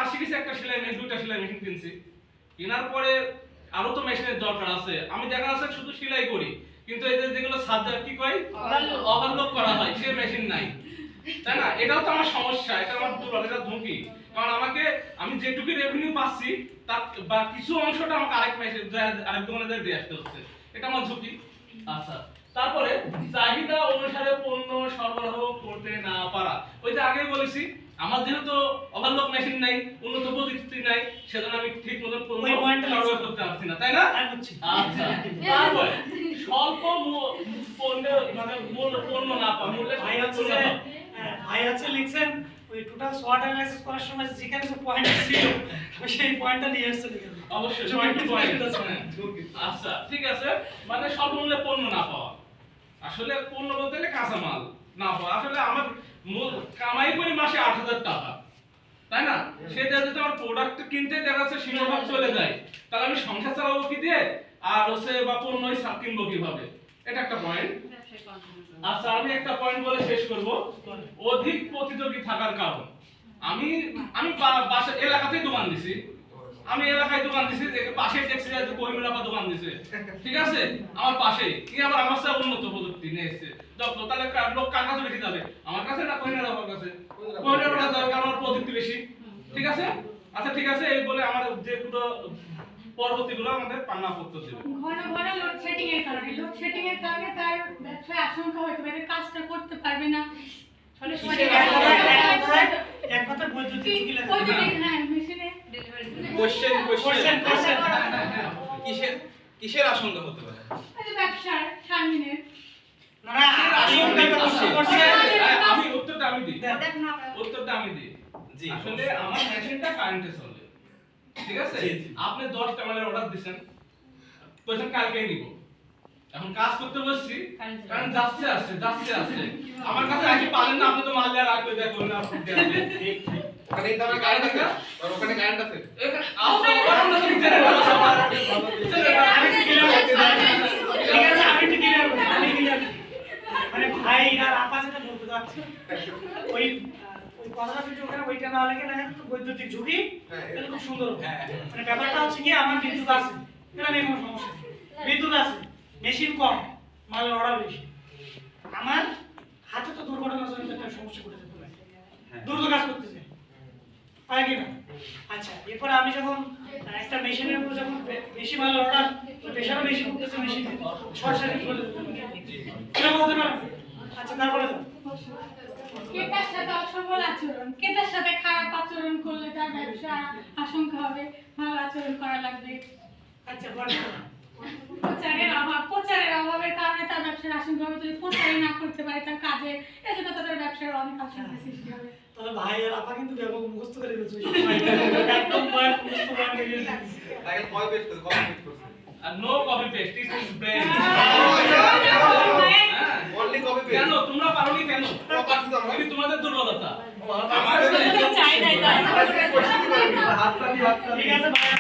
কাজ শিখেছি, একটা সেলাই মেশিন, দুইটা সেলাই মেশিন কিনছি। কেনার পরে আরো তো মেশিনের দরকার আছে। আমি দেখা যাচ্ছে শুধু সেলাই করি, কিন্তু এই যে যেগুলো সার্জার কি কয় ওভারলোড করা হয় সেই মেশিন নাই, তাই না? এটাও তো আমার সমস্যা, এটা আমার দুর্বলতা, ঝুঁকি। কারণ আমি যেটুকু রেভিনিউ পাচ্ছি তার বা কিছু অংশটা আমাকে আরেক মেশিন আরেক দোকানে দিয়ে আসতে হচ্ছে, এটা আমার ঝুঁকি। আচ্ছা, তারপরে চাহিদা অনুসারে পণ্য সরবরাহ করতে না পারা। ওই যে আগেই বলেছি, আমার যেহেতু ওভারলোড মেশিন নাই, উন্নত প্রযুক্তি নাই, সেজন্য আমি ঠিক মতন পণ্য সরবরাহ করতে পারছি না, তাই না? আচ্ছা, তারপরে স্বল্প পণ্য মানে পণ্য না পাওয়া, মূল্যের ভাই হচ্ছে লিখছেন ওই টোটাল SWOT অ্যানালাইসিস করার সময় যেখানে যে পয়েন্ট ছিল সেই পয়েন্টটা নিয়ে আসছেন এখানে। অবশ্যই পয়েন্ট আছে। আচ্ছা, ঠিক আছে, মানে স্বল্প মূল্যে পণ্য না পাওয়া। আসলে পণ্য বলতে গেলে কাঁচামাল না পাওয়া। আসলে আমার মূল কামাই করি মাসে ৮০০০ টাকা, তাই না? সেটা যদি আমার প্রোডাক্ট কিনতে দেখা যাচ্ছে সিংহভাগ চলে যায়, তাহলে আমি সংসার চালাবো কি দিয়ে, আর হচ্ছে বা পণ্যই কিনবো কিভাবে? এটা একটা পয়েন্ট। আচ্ছা, আমি একটা পয়েন্ট বলে শেষ করব, অধিক প্রতিযোগী থাকার কারণ। আমি আমি বাসা এলাকাতেই দোকান দিছি, আমি এলাকায় দোকান দিছি, পাশে দেখছি যে করিমের আপা দোকান দিছে, ঠিক আছে, আমার পাশে কি আবার আমার সাথে উন্নত প্রযুক্তি নিয়ে এসেছে, তাহলে লোক কার কাছে বেশি যাবে? আমার কাছে না করিমের আপার কাছে? করিমের আপার কাছে যাবে, কারণ আমার প্রযুক্তি বেশি, ঠিক আছে? আচ্ছা, ঠিক আছে, এই বলে আমার যে দুটো পরবর্তীগুলো আমাদের পান্না করতে দেবে। ঘন ঘন লোডশেডিং এর কারণে তার ব্যবসায় আশঙ্কা হতে পারে, কাজটা করতে পারবে না। ফলে এক কথা বৈদ্যুতিক ঝুঁকি লাগে। হ্যাঁ, মেশিনে কোশ্চেন কিসের আশঙ্কা হতে পারে? ব্যবসার সামনে না না, আমি উত্তরটা আমি দিই। জি, আসলে আমার মেশিনটা কারেন্টে চলে, ঠিক আছে? আপনি 10টা মালের অর্ডার দিবেন, কইছেন কালকেই নিব। এখন কাজ করতে বসছি, কারণ যাচ্ছে আমার কাছে আসি পারেন না, আপনি তো মাল দেওয়ার আগে দেখুন না, আপনি দেন। ওখানে এই দামে কারেন্ট আছে, আর ওখানে কারেন্ট আছে। এখানে আসলে আমরা তো জেনে বলা সবার আমি মানে ভাই আর আপা যেটা বলতে যাচ্ছে ওই কথাটা যদি ওখানে ওইটা না লাগে না, বৈদ্যুতিক ঝুঁকি, এটা খুব সুন্দর। মানে ব্যাপারটা হচ্ছে কি, আমার বিদ্যুৎ আছে, এটা নিয়ে কোনো সমস্যা নেই। বিদ্যুৎ আছে, মেশিন কম, মালের অর্ডার বেশি, আমার হাতে তো দুর্ঘটনা জনিত একটা সমস্যা ঘটে যেতে পারে, দ্রুত কাজ করতেছে, পায় কি না? আচ্ছা, এরপর আমি যখন একটা মেশিনের উপর যখন বেশি মাল অর্ডার, প্রেশারও বেশি করতেছে, মেশিন শর্ট সার্কিট করে দিতে পারে, এটা বলতে পারেন? আচ্ছা, তারপরে ক্রেতার সাথে অসফল আচরণ, ক্রেতার সাথে খারাপ আচরণ করলে তার ব্যবসা আশঙ্কা হবে, ভালো আচরণ করা লাগবে। আচ্ছা, প্রচারের অভাবে কারণে তার ব্যবসার আশঙ্কা হবে, যদি প্রচারই না করতে পারে তার কাজে, এজন্য তাদের ব্যবসার অনেক আশঙ্কা সৃষ্টি হবে। তবে ভাই আর আপা কিন্তু ব্যাপক মুখস্থ করে গেছে, একদম পয়েন্ট মুখস্থ করে গেছে। তাকে কয় পেজ করে কপি পেজ করছে? আর no copy paste, it is brain. Only copy paste. কেন তোমরা পারোনি কেন? পারছি তো আমরা। আমি তোমাদের দুর্বলতা। আমাদের চাই নাই হাততালি ঠিক আছে ভাই।